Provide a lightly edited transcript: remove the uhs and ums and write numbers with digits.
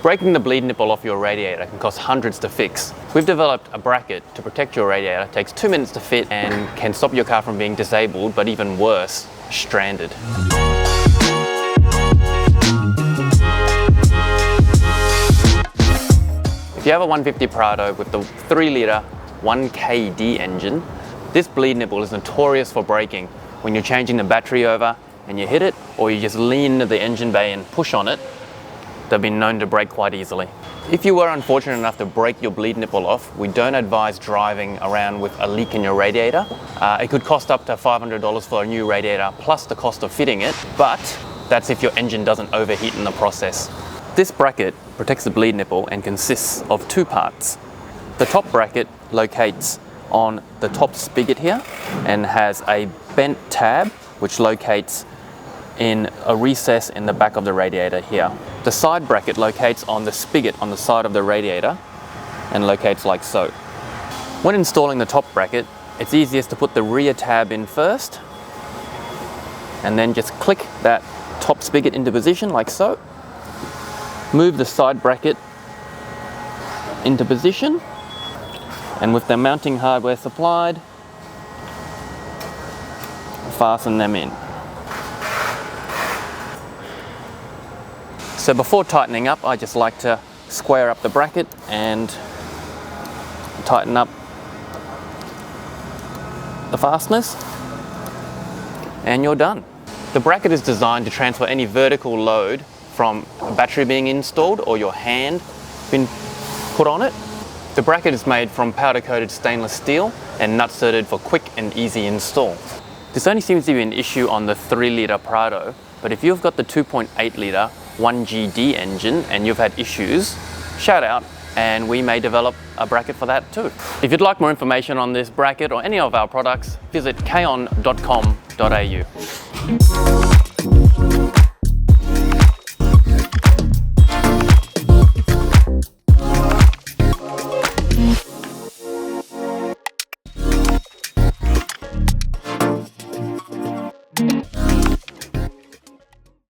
Breaking the bleed nipple off your radiator can cost hundreds to fix. We've developed a bracket to protect your radiator. It takes 2 minutes to fit and can stop your car from being disabled, but even worse, stranded. If you have a 150 Prado with the 3-litre 1KD engine, this bleed nipple is notorious for breaking. When you're changing the battery over and you hit it, or you just lean into the engine bay and push on it, they've been known to break quite easily. If you were unfortunate enough to break your bleed nipple off, we don't advise driving around with a leak in your radiator. It could cost up to $500 for a new radiator, plus the cost of fitting it, but that's if your engine doesn't overheat in the process. This bracket protects the bleed nipple and consists of 2 parts. The top bracket locates on the top spigot here and has a bent tab which locates in a recess in the back of the radiator here. The side bracket locates on the spigot on the side of the radiator and locates like so. When installing the top bracket, it's easiest to put the rear tab in first and then just click that top spigot into position like so. Move the side bracket into position, and with the mounting hardware supplied, fasten them in. So before tightening up, I just like to square up the bracket and tighten up the fasteners, and you're done. The bracket is designed to transfer any vertical load from a battery being installed or your hand being put on it. The bracket is made from powder-coated stainless steel and nut-certed for quick and easy install. This only seems to be an issue on the 3-litre Prado, but if you've got the 2.8-litre 1GD engine and you've had issues, shout out and we may develop a bracket for that too. If you'd like more information on this bracket or any of our products, visit kaon.com.au.